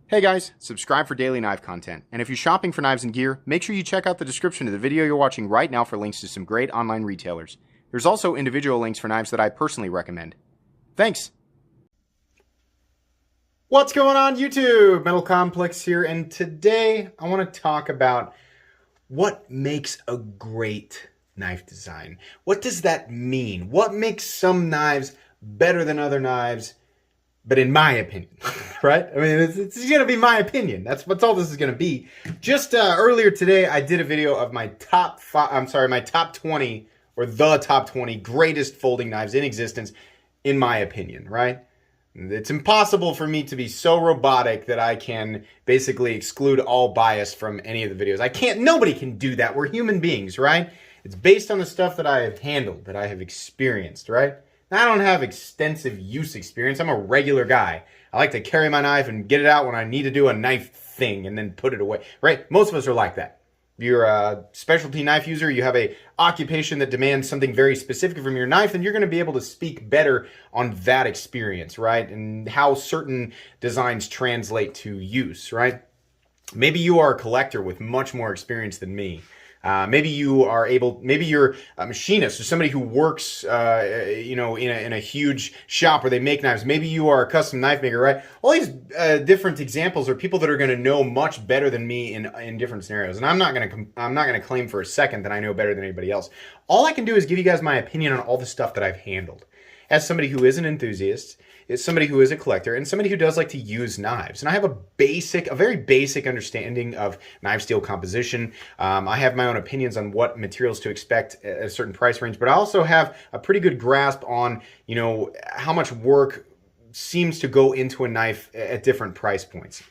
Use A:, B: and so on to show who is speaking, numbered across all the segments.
A: Hey guys, subscribe for daily knife content. And if you're shopping for knives and gear, make sure you check out the description of the video you're watching right now for links to some great online retailers. There's also individual links for knives that I personally recommend. Thanks! What's going on YouTube? Metal Complex here, and today I want to talk about what makes a great knife design. What does that mean? What makes some knives better than other knives? But in my opinion, right? I mean, it's going to be my opinion. That's all this is going to be. Just earlier today, I did a video of my top 20 or the top 20 greatest folding knives in existence, in my opinion, right? It's impossible for me to be so robotic that I can basically exclude all bias from any of the videos. I can't, nobody can do that. We're human beings, right? It's based on the stuff that I have handled, that I have experienced, right? I don't have extensive use experience. I'm a regular guy. I like to carry my knife and get it out when I need to do a knife thing and then put it away, right? Most of us are like that. If you're a specialty knife user, you have a occupation that demands something very specific from your knife, and you're going to be able to speak better on that experience, right? And how certain designs translate to use, right? Maybe you are a collector with much more experience than me. Maybe you're a machinist or somebody who works, in a huge shop where they make knives. Maybe you are a custom knife maker, right? All these different examples are people that are going to know much better than me in different scenarios. And I'm not going to claim for a second that I know better than anybody else. All I can do is give you guys my opinion on all the stuff that I've handled. As somebody who is an enthusiast, is somebody who is a collector, and somebody who does like to use knives. And I have a very basic understanding of knife steel composition. I have my own opinions on what materials to expect at a certain price range, but I also have a pretty good grasp on, how much work seems to go into a knife at different price points.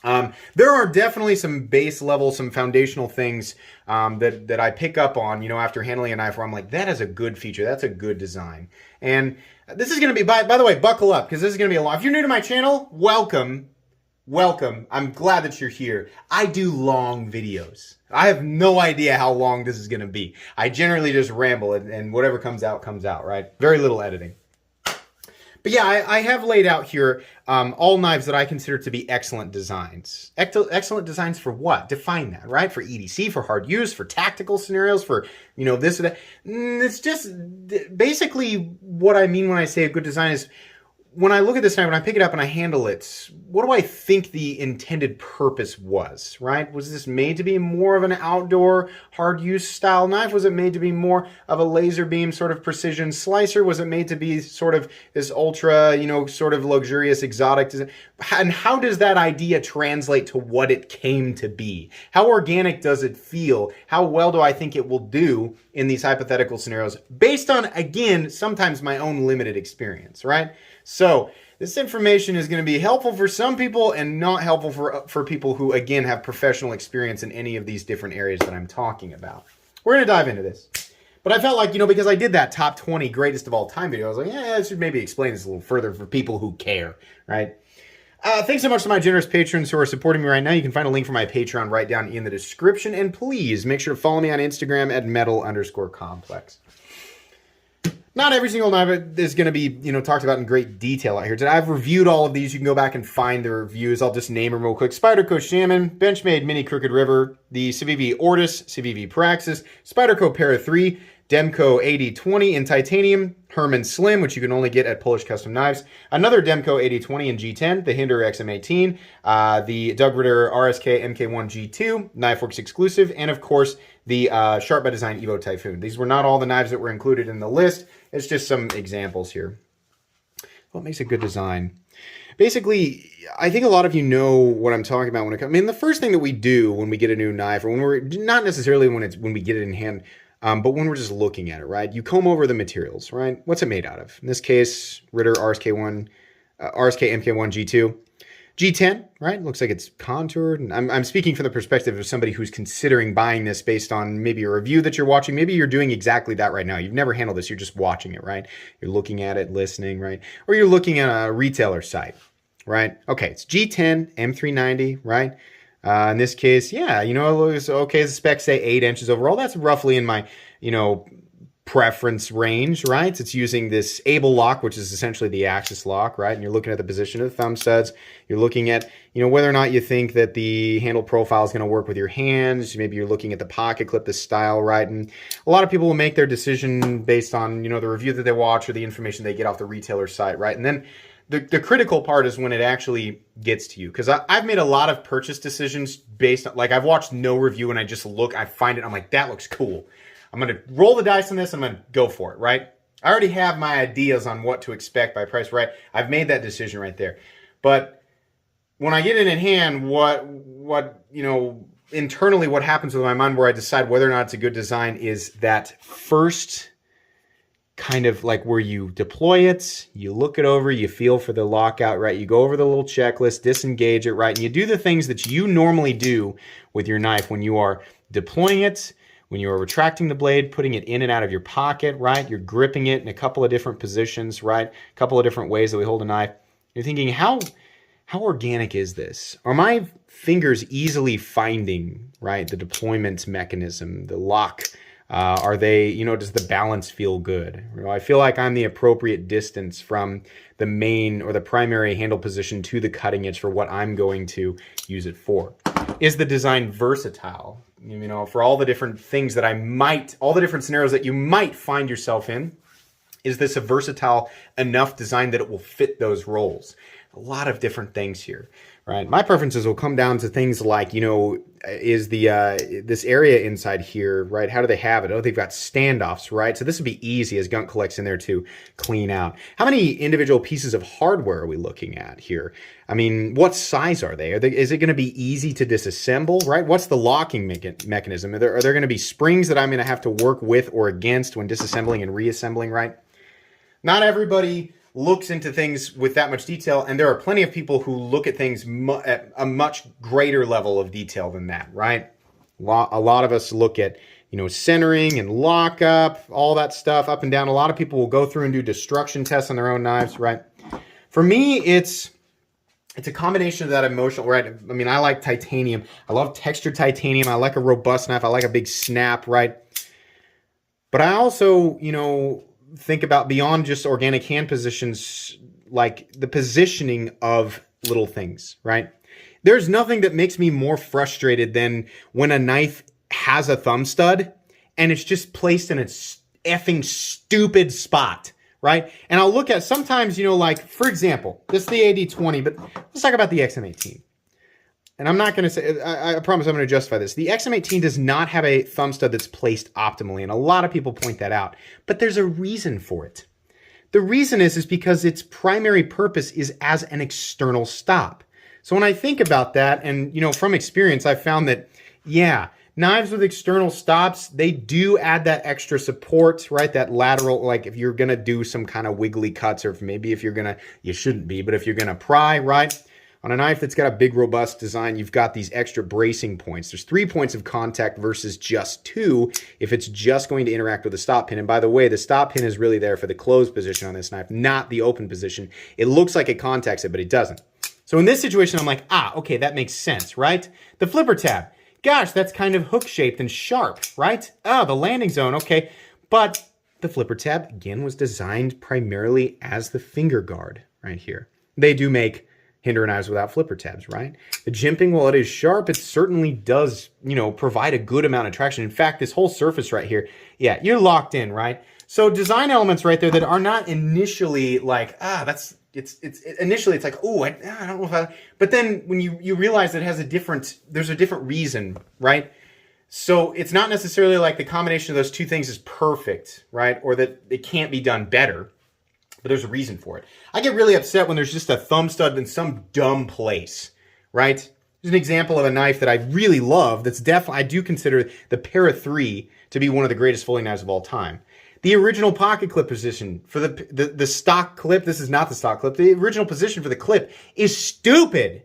A: There are definitely some base level, some foundational things that I pick up on, after handling a knife where I'm like, that is a good feature. That's a good design. And this is going to be, by the way, buckle up, because this is going to be a lot. If you're new to my channel, welcome. Welcome. I'm glad that you're here. I do long videos. I have no idea how long this is going to be. I generally just ramble, and whatever comes out, right? Very little editing. But yeah, I have laid out here all knives that I consider to be excellent designs. Excellent designs for what? Define that, right? For EDC, for hard use, for tactical scenarios, for, this or that. It's just basically what I mean when I say a good design is when I look at this knife, when I pick it up and I handle it, what do I think the intended purpose was, right? Was this made to be more of an outdoor hard use style knife? Was it made to be more of a laser beam sort of precision slicer? Was it made to be sort of this ultra, sort of luxurious exotic design? And how does that idea translate to what it came to be? How organic does it feel? How well do I think it will do in these hypothetical scenarios based on, again, sometimes my own limited experience, right? So this information is going to be helpful for some people and not helpful for people who, again, have professional experience in any of these different areas that I'm talking about. We're going to dive into this. But I felt like, because I did that top 20 greatest of all time video, I was like, I should maybe explain this a little further for people who care, right? Thanks so much to my generous patrons who are supporting me right now. You can find a link for my Patreon right down in the description. And please make sure to follow me on Instagram at metal_complex. Not every single knife is going to be, talked about in great detail out here today. I've reviewed all of these. You can go back and find the reviews. I'll just name them real quick. Spyderco Shaman, Benchmade Mini Crooked River, the Civivi Ortis, Civivi Praxis, Spyderco Para 3, Demco 8020 in titanium, Herman Slim, which you can only get at Polish Custom Knives, another Demco 8020 in G10, the Hinder XM18, the Doug Ritter RSK MK1 G2, Knifeworks exclusive, and of course the Sharp by Design Evo Typhoon. These were not all the knives that were included in the list. It's just some examples here. What makes a good design? Basically, I think a lot of you know what I'm talking about when it comes. I mean, the first thing that we do when we get a new knife, or when we're not necessarily when we get it in hand, but when we're just looking at it, right? You comb over the materials, right? What's it made out of? In this case, Ritter RSK MK1 G2. G10, right? Looks like it's contoured. And I'm speaking from the perspective of somebody who's considering buying this based on maybe a review that you're watching. Maybe you're doing exactly that right now. You've never handled this. You're just watching it, right? You're looking at it, listening, right? Or you're looking at a retailer site, right? Okay, it's G10, M390, right? In this case, yeah, it looks okay. The specs say 8 inches overall. That's roughly in my, preference range, right? It's using this able lock, which is essentially the axis lock, right? And you're looking at the position of the thumb studs. You're looking at, whether or not you think that the handle profile is going to work with your hands. Maybe you're looking at the pocket clip, the style, right? And a lot of people will make their decision based on, the review that they watch or the information they get off the retailer site, right? And then the critical part is when it actually gets to you. Because I've made a lot of purchase decisions based on, like, I've watched no review and I just look, I find it, I'm like, that looks cool. I'm going to roll the dice on this. I'm going to go for it, right? I already have my ideas on what to expect by price, right? I've made that decision right there. But when I get it in hand, internally what happens with my mind where I decide whether or not it's a good design is that first kind of like where you deploy it, you look it over, you feel for the lockout, right? You go over the little checklist, disengage it, right? And you do the things that you normally do with your knife when you are deploying it, when you are retracting the blade, putting it in and out of your pocket, right? You're gripping it in a couple of different positions, right? A couple of different ways that we hold a knife. You're thinking, how organic is this? Are my fingers easily finding, right, the deployment mechanism, the lock? Are they, does the balance feel good? I feel like I'm the appropriate distance from the main or the primary handle position to the cutting edge for what I'm going to use it for. Is the design versatile? For all the different things that all the different scenarios that you might find yourself in, is this a versatile enough design that it will fit those roles? A lot of different things here, right? My preferences will come down to things like, is this area inside here, right? How do they have it? Oh, they've got standoffs, right? So this would be easy as gunk collects in there to clean out. How many individual pieces of hardware are we looking at here? I mean, what size are they? Is it going to be easy to disassemble, right? What's the locking mechanism? Are there going to be springs that I'm going to have to work with or against when disassembling and reassembling, right? Not everybody looks into things with that much detail, and there are plenty of people who look at things at a much greater level of detail than that, right? A lot of us look at, centering and lockup, all that stuff up and down. A lot of people will go through and do destruction tests on their own knives, right? For me, it's a combination of that emotional, right? I mean, I like titanium. I love textured titanium. I like a robust knife. I like a big snap, right? But I also, think about beyond just organic hand positions, like the positioning of little things, right? There's nothing that makes me more frustrated than when a knife has a thumb stud and it's just placed in its effing stupid spot, right? And I'll look at sometimes, like, for example, this is the AD20, but let's talk about the XM18. And I'm not going to say, I promise I'm going to justify this. The XM18 does not have a thumb stud that's placed optimally, and a lot of people point that out. But there's a reason for it. The reason is because its primary purpose is as an external stop. So when I think about that, and from experience, I've found that, yeah, knives with external stops, they do add that extra support, right? That lateral, like if you're going to do some kind of wiggly cuts, or maybe if you're going to, you shouldn't be, but if you're going to pry, right? On a knife that's got a big, robust design, you've got these extra bracing points. There's 3 points of contact versus just 2 if it's just going to interact with the stop pin. And by the way, the stop pin is really there for the closed position on this knife, not the open position. It looks like it contacts it, but it doesn't. So in this situation, I'm like, okay, that makes sense, right? The flipper tab, gosh, that's kind of hook-shaped and sharp, right? The landing zone, okay. But the flipper tab, again, was designed primarily as the finger guard right here. They do make hinder knives without flipper tabs, right? The jimping, while it is sharp, it certainly does, provide a good amount of traction. In fact, this whole surface right here, yeah, you're locked in, right? So design elements right there that are not initially like, initially it's like, I don't know if I, but then when you realize that it has there's a different reason, right? So it's not necessarily like the combination of those two things is perfect, right? Or that it can't be done better. But there's a reason for it. I get really upset when there's just a thumb stud in some dumb place, right? There's an example of a knife that I really love that's definitely, I do consider the Para 3 to be one of the greatest folding knives of all time. The original pocket clip position for the stock clip, this is not the stock clip, the original position for the clip is stupid.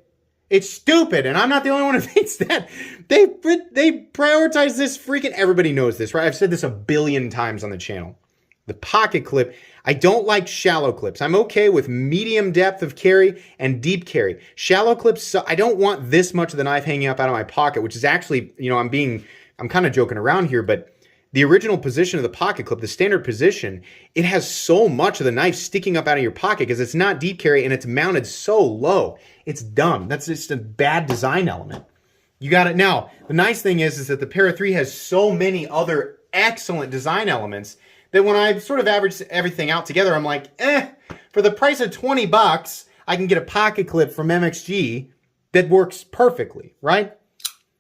A: It's stupid, and I'm not the only one who thinks that. They prioritize this freaking, everybody knows this, right? I've said this a billion times on the channel. The pocket clip, I don't like shallow clips. I'm okay with medium depth of carry and deep carry. Shallow clips, I don't want this much of the knife hanging up out of my pocket, which is actually, I'm kind of joking around here, but the original position of the pocket clip, the standard position, it has so much of the knife sticking up out of your pocket because it's not deep carry and it's mounted so low. It's dumb. That's just a bad design element. You got it. Now, the nice thing is that the Para 3 has so many other excellent design elements that when I sort of average everything out together, I'm like, for the price of 20 bucks, I can get a pocket clip from MXG that works perfectly, right?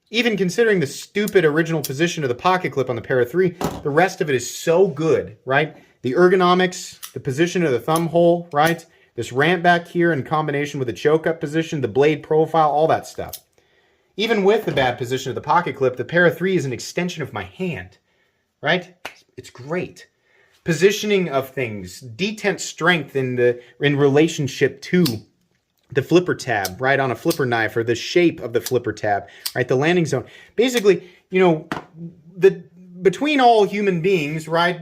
A: Even considering the stupid original position of the pocket clip on the Para 3, the rest of it is so good, right? The ergonomics, the position of the thumb hole, right? This ramp back here in combination with the choke up position, the blade profile, all that stuff. Even with the bad position of the pocket clip, the Para 3 is an extension of my hand, right? It's great. Positioning of things, detent strength in relationship to the flipper tab, right, on a flipper knife, or the shape of the flipper tab, right, the landing zone. Basically, you know, between all human beings, right,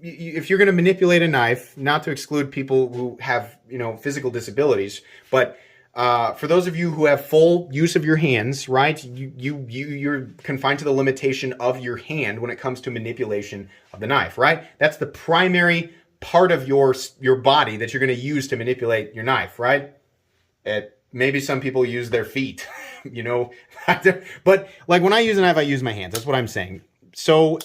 A: if you're going to manipulate a knife, not to exclude people who have, you know, physical disabilities, but for those of you who have full use of your hands, right, you're confined to the limitation of your hand when it comes to manipulation of the knife, right? That's the primary part of your body that you're going to use to manipulate your knife, right? Maybe some people use their feet, you know, but like when I use a knife, I use my hands. That's what I'm saying. So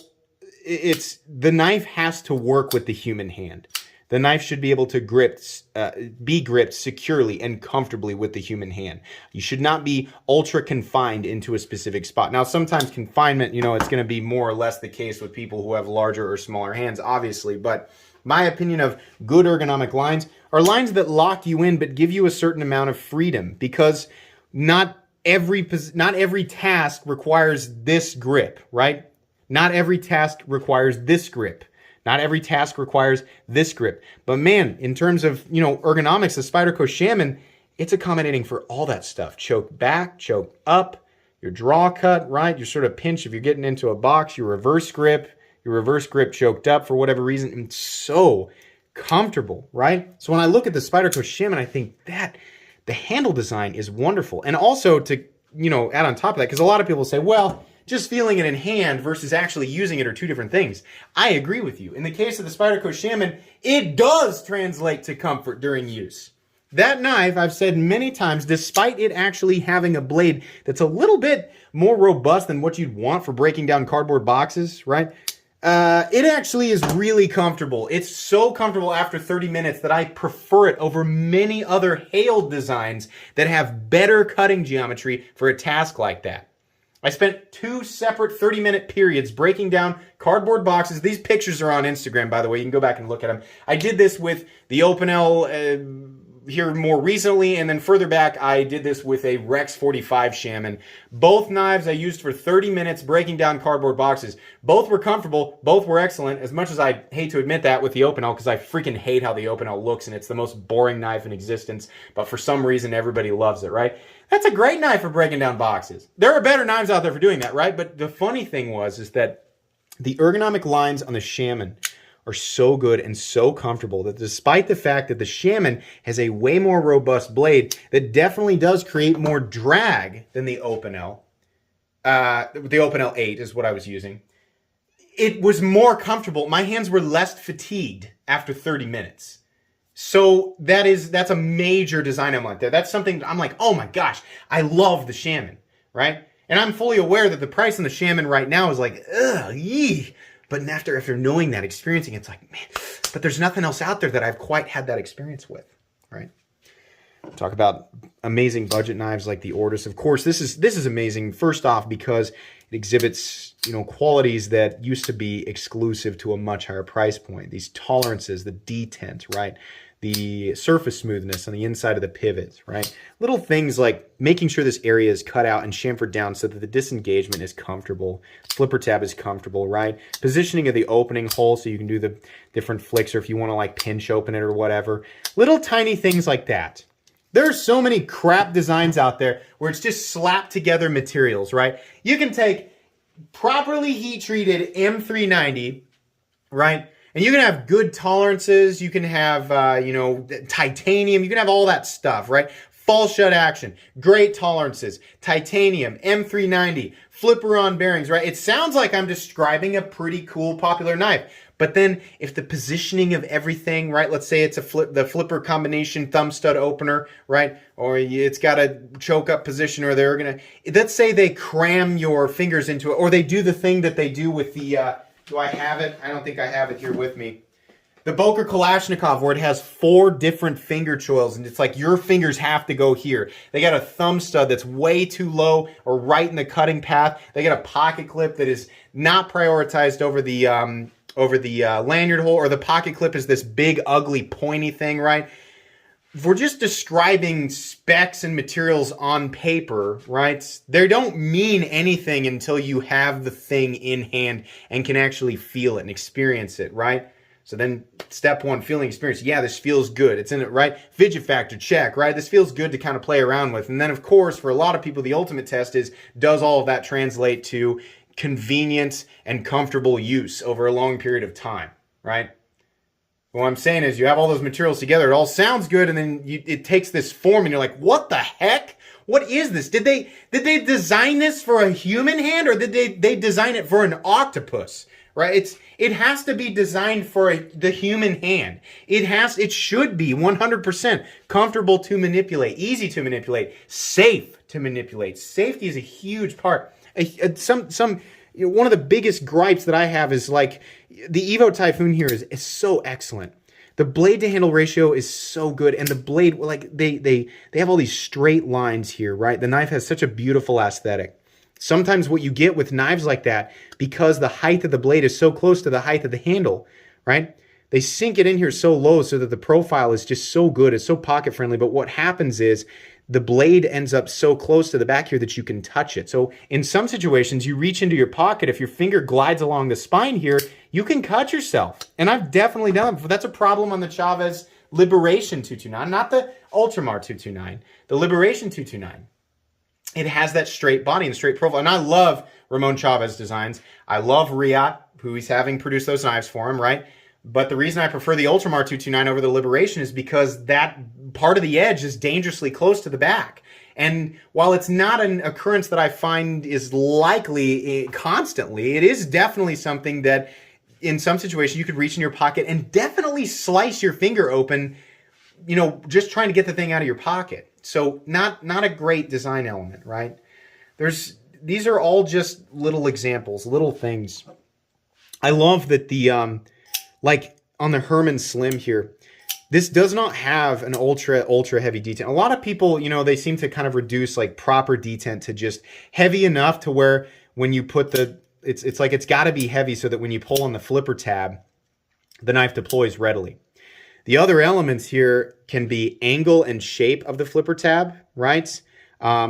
A: the knife has to work with the human hand. The knife should be able to be gripped securely and comfortably with the human hand. You should not be ultra confined into a specific spot. Now, sometimes confinement, you know, it's going to be more or less the case with people who have larger or smaller hands, obviously. But my opinion of good ergonomic lines are lines that lock you in but give you a certain amount of freedom, because not every task requires this grip, right? Not every task requires this grip. Not every task requires this grip. But man, in terms of, you know, ergonomics, the Spyderco Shaman, it's accommodating for all that stuff. Choke back, choke up, your draw cut, right? Your sort of pinch if you're getting into a box, your reverse grip choked up for whatever reason. It's so comfortable, right? So when I look at the Spyderco Shaman, I think that the handle design is wonderful. And also to, you know, add on top of that, because a lot of people say, well, just feeling it in hand versus actually using it are two different things. I agree with you. In the case of the Spyderco Shaman, it does translate to comfort during use. That knife, I've said many times, despite it actually having a blade that's a little bit more robust than what you'd want for breaking down cardboard boxes, right? It actually is really comfortable. It's so comfortable after 30 minutes that I prefer it over many other Hale designs that have better cutting geometry for a task like that. I spent 2 separate 30-minute periods breaking down cardboard boxes. These pictures are on Instagram, by the way. You can go back and look at them. I did this with the Opinel here more recently, and then further back, I did this with a Rex 45 Shaman. Both knives I used for 30 minutes breaking down cardboard boxes. Both were comfortable. Both were excellent, as much as I hate to admit that with the Opinel, because I freaking hate how the Opinel looks, and it's the most boring knife in existence, but for some reason, everybody loves it, right? That's a great knife for breaking down boxes. There are better knives out there for doing that, right? But the funny thing is that the ergonomic lines on the Shaman are so good and so comfortable that despite the fact that the Shaman has a way more robust blade that definitely does create more drag than the Opinel, the Opinel 8 is what I was using, it was more comfortable. My hands were less fatigued after 30 minutes. So that's a major design element there. That's something I'm like, oh my gosh, I love the Shaman, right? And I'm fully aware that the price on the Shaman right now is like, ugh, yee. But after knowing that, experiencing it, it's like, man, but there's nothing else out there that I've quite had that experience with, right? Talk about amazing budget knives like the Ortus. Of course, this is amazing. First off, because it exhibits, you know, qualities that used to be exclusive to a much higher price point. These tolerances, the detent, right? The surface smoothness on the inside of the pivots, right? Little things like making sure this area is cut out and chamfered down so that the disengagement is comfortable. Flipper tab is comfortable, right? Positioning of the opening hole so you can do the different flicks, or if you want to like pinch open it or whatever. Little tiny things like that. There are so many crap designs out there where it's just slapped together materials, right? You can take properly heat-treated M390, right? And you can have good tolerances. You can have, you know, titanium. You can have all that stuff, right? fall shut action, great tolerances, titanium, M390, flipper-on bearings, right? It sounds like I'm describing a pretty cool, popular knife. But then if the positioning of everything, right, let's say it's the flipper combination thumb stud opener, right, or it's got a choke up position, or let's say they cram your fingers into it, or they do the thing that they do with the, do I have it? I don't think I have it here with me. The Boker Kalashnikov, where it has 4 different finger choils, and it's like your fingers have to go here. They got a thumb stud that's way too low or right in the cutting path. They got a pocket clip that is not prioritized over the lanyard hole, or the pocket clip is this big, ugly, pointy thing, right? If we're just describing specs and materials on paper, right, they don't mean anything until you have the thing in hand and can actually feel it and experience it, right? So then step 1, feeling experience. Yeah, this feels good. It's in it, right? Fidget factor, check, right? This feels good to kind of play around with. And then, of course, for a lot of people, the ultimate test is, does all of that translate to convenient and comfortable use over a long period of time, right? What I'm saying is, you have all those materials together, it all sounds good, and then it takes this form, and you're like, what the heck? What is this? Did they design this for a human hand, or did they design it for an octopus? Right? It has to be designed for the human hand. It should be 100% comfortable to manipulate, easy to manipulate, safe to manipulate. Safety is a huge part. One of the biggest gripes that I have is like the Evo Typhoon here is so excellent. The blade to handle ratio is so good, and the blade, like they have all these straight lines here, right? The knife has such a beautiful aesthetic. Sometimes what you get with knives like that, because the height of the blade is so close to the height of the handle, right? They sink it in here so low so that the profile is just so good. It's so pocket friendly. But what happens is the blade ends up so close to the back here that you can touch it. So in some situations, you reach into your pocket. If your finger glides along the spine here, you can cut yourself. And I've definitely done it. That's a problem on the Chavez Liberation 229, not the Ultramar 229, the Liberation 229. It has that straight body and straight profile. And I love Ramon Chavez designs. I love Riat, who he's having produce those knives for him, right? But the reason I prefer the Ultramar 229 over the Liberation is because that part of the edge is dangerously close to the back. And while it's not an occurrence that I find is likely constantly, it is definitely something that in some situations you could reach in your pocket and definitely slice your finger open, you know, just trying to get the thing out of your pocket. So not a great design element, right? These are all just little examples, little things. I love that the like on the Herman Slim here, this does not have an ultra heavy detent. A lot of people, you know, they seem to kind of reduce like proper detent to just heavy enough to where when you put it's like it's got to be heavy so that when you pull on the flipper tab, the knife deploys readily. The other elements here can be angle and shape of the flipper tab, right?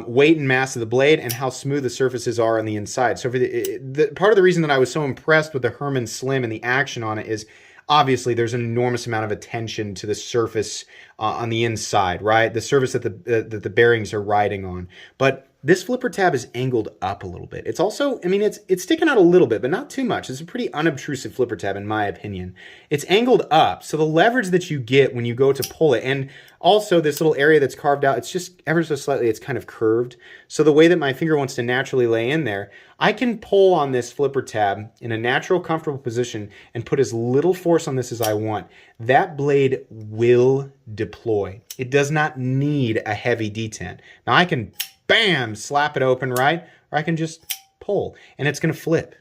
A: Weight and mass of the blade, and how smooth the surfaces are on the inside. So part of the reason that I was so impressed with the Herman Slim and the action on it is obviously there's an enormous amount of attention to the surface on the inside, right? The surface that the bearings are riding on. But this flipper tab is angled up a little bit. It's also, I mean, it's sticking out a little bit, but not too much. It's a pretty unobtrusive flipper tab in my opinion. It's angled up, so the leverage that you get when you go to pull it, and also this little area that's carved out, it's just ever so slightly, it's kind of curved. So the way that my finger wants to naturally lay in there, I can pull on this flipper tab in a natural, comfortable position and put as little force on this as I want. That blade will deploy. It does not need a heavy detent. Now I can bam, slap it open, right? Or I can just pull, and it's going to flip.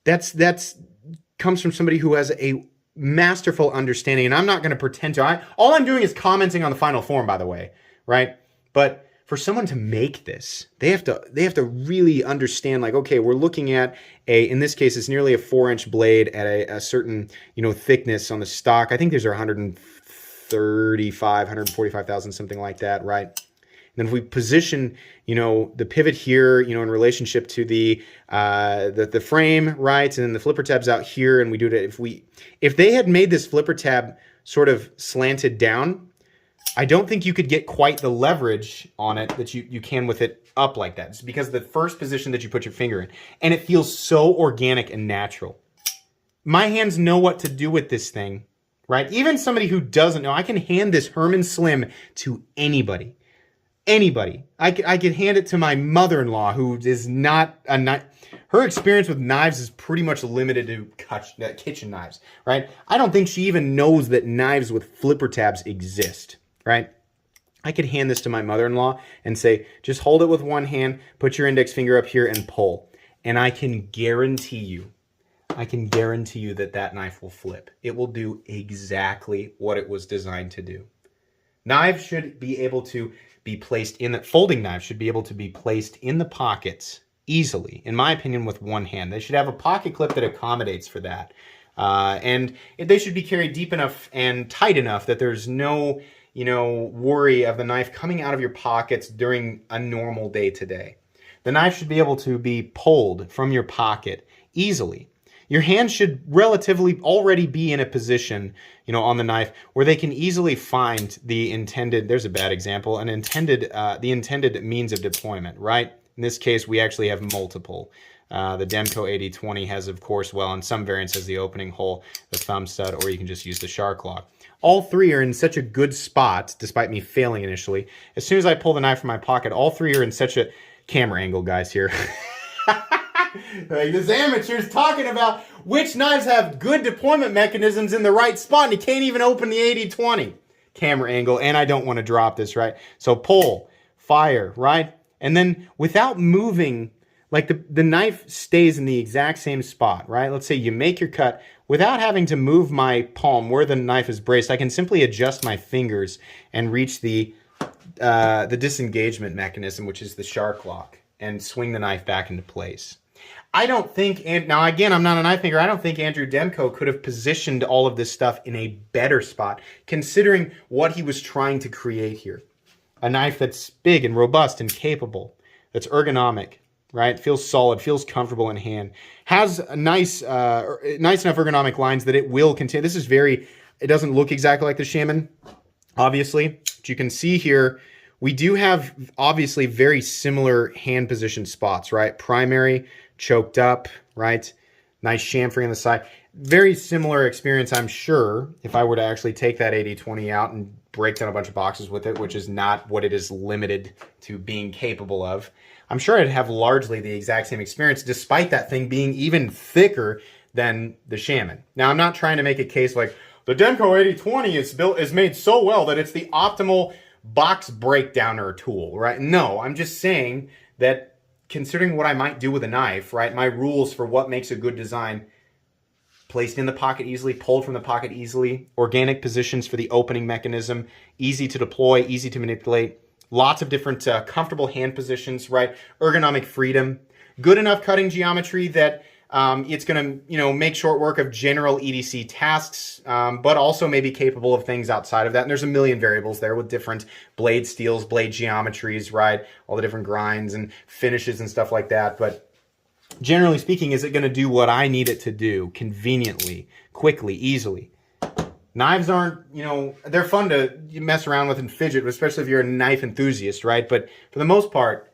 A: That's comes from somebody who has a masterful understanding, and I'm not going to pretend to. All I'm doing is commenting on the final form, by the way, right? But for someone to make this, they have to really understand, like, okay, we're looking at in this case, it's nearly a 4-inch blade at a certain, you know, thickness on the stock. I think these are 145,000, something like that, right? And if we position, you know, the pivot here, you know, in relationship to the frame, right, and then the flipper tab's out here, and we do it. If they had made this flipper tab sort of slanted down, I don't think you could get quite the leverage on it that you can with it up like that. It's because of the first position that you put your finger in, and it feels so organic and natural. My hands know what to do with this thing, right? Even somebody who doesn't know, I can hand this Herman Slim to anybody. Anybody. I could hand it to my mother-in-law, who is not a knife. Her experience with knives is pretty much limited to kitchen knives, right? I don't think she even knows that knives with flipper tabs exist, right? I could hand this to my mother-in-law and say, just hold it with one hand, put your index finger up here and pull. And I can guarantee you that that knife will flip. It will do exactly what it was designed to do. Knives should be able to be placed in the, folding knives should be able to be placed in the pockets easily, in my opinion, with one hand. They should have a pocket clip that accommodates for that. And they should be carried deep enough and tight enough that there's no, worry of the knife coming out of your pockets during a normal day to day. The knife should be able to be pulled from your pocket easily. Your hands should relatively already be in a position, on the knife where they can easily find the intended, there's a bad example, the intended means of deployment, right? In this case, we actually have multiple. The Demco 8020 has, of course, in some variants has the opening hole, the thumb stud, or you can just use the shark lock. All three are in such a good spot, despite me failing initially. As soon as I pull the knife from my pocket, all three are in such a camera angle, guys, here. Like this amateur's talking about which knives have good deployment mechanisms in the right spot, and he can't even open the 8020. Camera angle, and I don't want to drop this, right? So pull, fire, right? And then without moving, like the knife stays in the exact same spot, right? Let's say you make your cut. Without having to move my palm where the knife is braced, I can simply adjust my fingers and reach the disengagement mechanism, which is the shark lock, and swing the knife back into place. I don't think, and now again, I'm not a knife maker, I don't think Andrew Demko could have positioned all of this stuff in a better spot, considering what he was trying to create here. A knife that's big and robust and capable, that's ergonomic, right? Feels solid, feels comfortable in hand, has a nice enough ergonomic lines that it will continue. This is it doesn't look exactly like the Shaman, obviously, but you can see here, we do have obviously very similar hand position spots, right? Primary, choked up, right? Nice chamfering on the side. Very similar experience, I'm sure, if I were to actually take that 8020 out and break down a bunch of boxes with it, which is not what it is limited to being capable of. I'm sure I'd have largely the exact same experience, despite that thing being even thicker than the Shaman. Now, I'm not trying to make a case like the Demko 8020 is made so well that it's the optimal box breakdowner tool, right? No, I'm just saying that considering what I might do with a knife, right? My rules for what makes a good design: placed in the pocket easily, pulled from the pocket easily, organic positions for the opening mechanism, easy to deploy, easy to manipulate, lots of different comfortable hand positions, right? Ergonomic freedom, good enough cutting geometry that it's going to, make short work of general EDC tasks, but also may be capable of things outside of that. And there's a million variables there with different blade steels, blade geometries, right? All the different grinds and finishes and stuff like that. But generally speaking, is it going to do what I need it to do conveniently, quickly, easily? Knives aren't, they're fun to mess around with and fidget, especially if you're a knife enthusiast, right? But for the most part,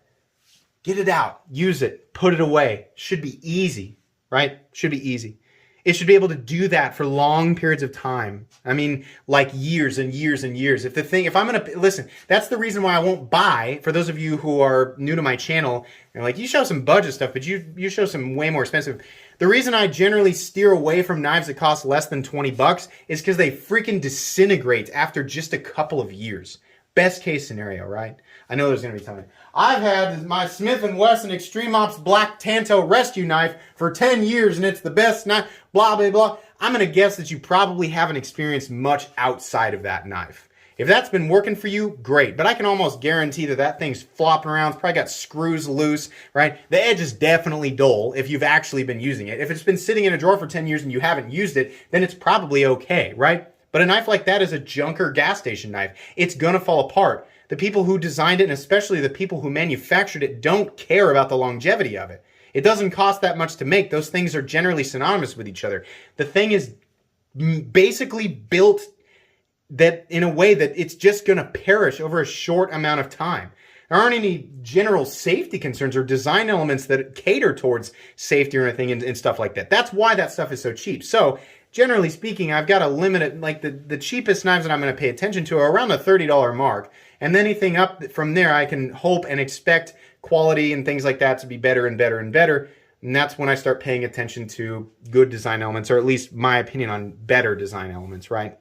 A: get it out, use it, put it away. Should be easy, right? Should be easy. It should be able to do that for long periods of time. I mean, like years and years and years. If I'm going to, listen, that's the reason why I won't buy, for those of you who are new to my channel, and like, you show some budget stuff, but you show some way more expensive. The reason I generally steer away from knives that cost less than 20 bucks is because they freaking disintegrate after just a couple of years. Best case scenario, right? I know there's going to be time. I've had my Smith & Wesson Extreme Ops Black Tanto rescue knife for 10 years and it's the best knife, blah, blah, blah. I'm going to guess that you probably haven't experienced much outside of that knife. If that's been working for you, great. But I can almost guarantee that that thing's flopping around. It's probably got screws loose, right? The edge is definitely dull if you've actually been using it. If it's been sitting in a drawer for 10 years and you haven't used it, then it's probably okay, right? But a knife like that is a junker gas station knife. It's going to fall apart. The people who designed it, and especially the people who manufactured it, don't care about the longevity of it. It doesn't cost that much to make. Those things are generally synonymous with each other. The thing is basically built that in a way that it's just going to perish over a short amount of time. There aren't any general safety concerns or design elements that cater towards safety or anything and stuff like that. That's why that stuff is so cheap. So generally speaking, I've got a limited, like the cheapest knives that I'm going to pay attention to are around the $30 mark. And then anything up from there, I can hope and expect quality and things like that to be better and better and better. And that's when I start paying attention to good design elements, or at least my opinion on better design elements, right?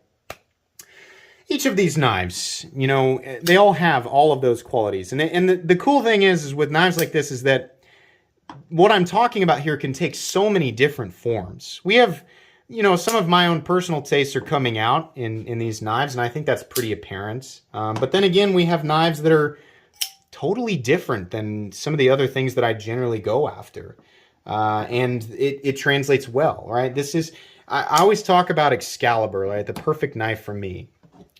A: Each of these knives, you know, they all have all of those qualities. And the cool thing is with knives like this is that what I'm talking about here can take so many different forms. We have, you know, some of my own personal tastes are coming out in these knives, and I think that's pretty apparent. But then again, we have knives that are totally different than some of the other things that I generally go after. And it translates well, right? This is, I always talk about Excalibur, right? The perfect knife for me.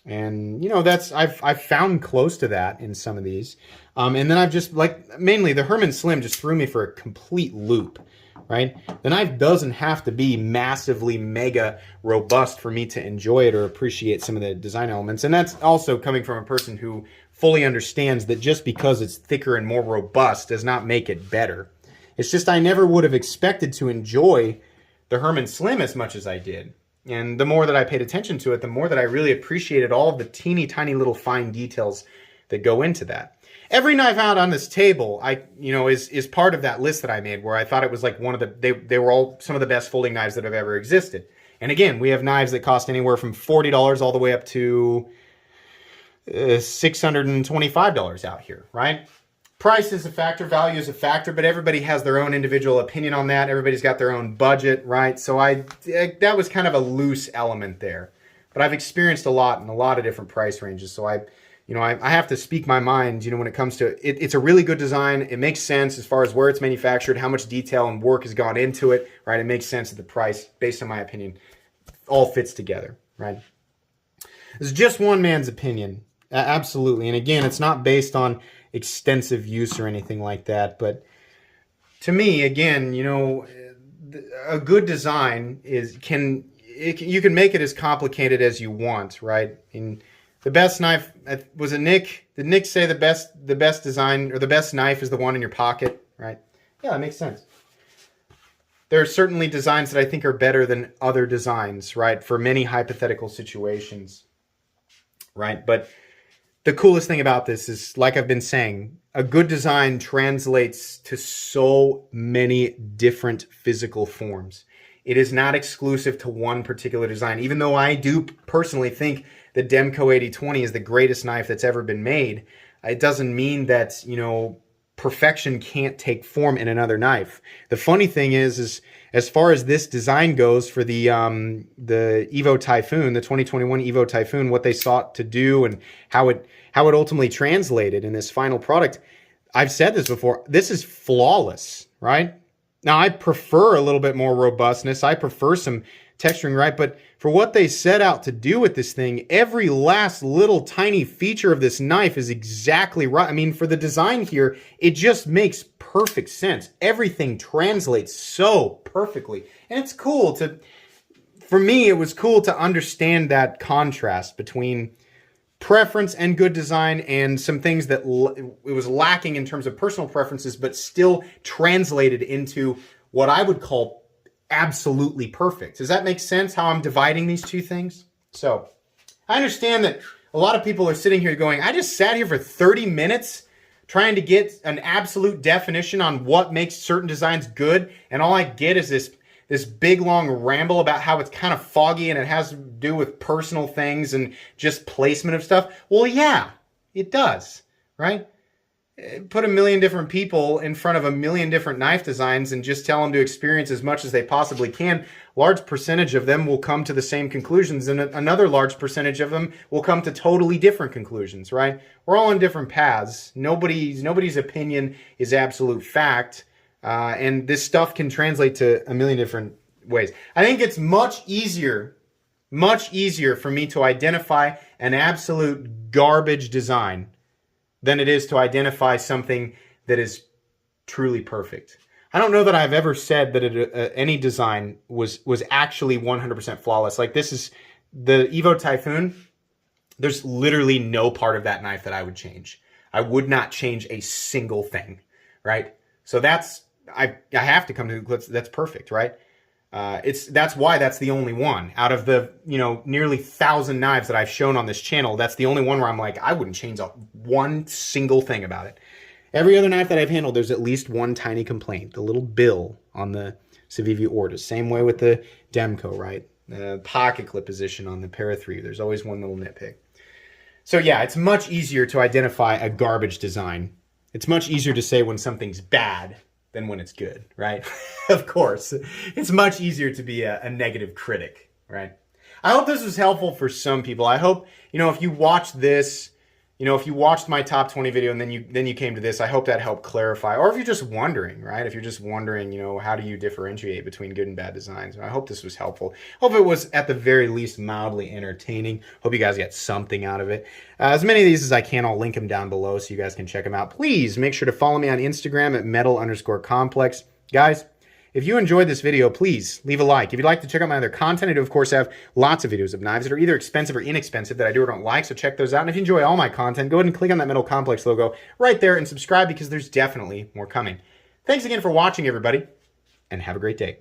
A: And, you know, that's, I've found close to that in some of these. And then I've just, like, mainly the Herman Slim just threw me for a complete loop, right? The knife doesn't have to be massively mega robust for me to enjoy it or appreciate some of the design elements. And that's also coming from a person who fully understands that just because it's thicker and more robust does not make it better. It's just I never would have expected to enjoy the Herman Slim as much as I did. And the more that I paid attention to it, the more that I really appreciated all of the teeny tiny little fine details that go into that. Every knife out on this table, is part of that list that I made, where I thought it was like one of the, they were all some of the best folding knives that have ever existed. And again, we have knives that cost anywhere from $40 all the way up to $625 out here, right? Price is a factor, value is a factor, but everybody has their own individual opinion on that. Everybody's got their own budget, right? So that was kind of a loose element there. But I've experienced a lot in a lot of different price ranges. So I have to speak my mind, you know, when it comes to it. It's a really good design. It makes sense as far as where it's manufactured, how much detail and work has gone into it, right? It makes sense at the price, based on my opinion. All fits together, right? This is just one man's opinion. Absolutely. And again, it's not based on extensive use or anything like that. But to me, again, you know, a good design you can make it as complicated as you want, right? And the best knife, was it Nick? Did Nick say the best design or the best knife is the one in your pocket, right? Yeah, that makes sense. There are certainly designs that I think are better than other designs, right? For many hypothetical situations, right? But the coolest thing about this is, like I've been saying, a good design translates to so many different physical forms. It is not exclusive to one particular design. Even though I do personally think the Demco 8020 is the greatest knife that's ever been made, it doesn't mean that, you know, perfection can't take form in another knife. The funny thing is as far as this design goes for the Evo Typhoon, the 2021 Evo Typhoon, what they sought to do and how it ultimately translated in this final product, I've said this before, this is flawless, right? Now, I prefer a little bit more robustness. I prefer some texturing, right? But for what they set out to do with this thing, every last little tiny feature of this knife is exactly right. I mean, for the design here, it just makes perfect sense. Everything translates so perfectly. And it's cool for me, it was cool to understand that contrast between preference and good design and some things that it was lacking in terms of personal preferences, but still translated into what I would call absolutely perfect. Does that make sense how I'm dividing these two things? So I understand that a lot of people are sitting here going, I just sat here for 30 minutes trying to get an absolute definition on what makes certain designs good, and all I get is this big long ramble about how it's kind of foggy and it has to do with personal things and just placement of stuff. Well, yeah, it does, right? Put a million different people in front of a million different knife designs and just tell them to experience as much as they possibly can. Large percentage of them will come to the same conclusions, and another large percentage of them will come to totally different conclusions, right? We're all on different paths. Nobody's opinion is absolute fact. And this stuff can translate to a million different ways. I think it's much easier for me to identify an absolute garbage design than it is to identify something that is truly perfect. I don't know that I've ever said that any design was actually 100% flawless. Like this is the Evo Typhoon. There's literally no part of that knife that I would change. I would not change a single thing, right? So I have to come to that's perfect, right? That's why that's the only one out of the nearly 1,000 knives that I've shown on this channel. That's the only one where I'm like, I wouldn't change one single thing about it. Every other knife that I've handled, there's at least one tiny complaint. The little bill on the Civivi Orta. Same way with the Demco, right? The pocket clip position on the Para 3. There's always one little nitpick. So yeah, it's much easier to identify a garbage design. It's much easier to say when something's bad than when it's good, right? Of course. It's much easier to be a negative critic, right? I hope this was helpful for some people. I hope, if you watched this, if you watched my top 20 video and then you came to this, I hope that helped clarify. Or if you're just wondering, right? If you're just wondering, how do you differentiate between good and bad designs? I hope this was helpful. Hope it was at the very least mildly entertaining. Hope you guys get something out of it. As many of these as I can, I'll link them down below so you guys can check them out. Please make sure to follow me on Instagram at metal_complex. Guys, if you enjoyed this video, please leave a like. If you'd like to check out my other content, I do, of course, have lots of videos of knives that are either expensive or inexpensive that I do or don't like, so check those out. And if you enjoy all my content, go ahead and click on that Metal Complex logo right there and subscribe because there's definitely more coming. Thanks again for watching, everybody, and have a great day.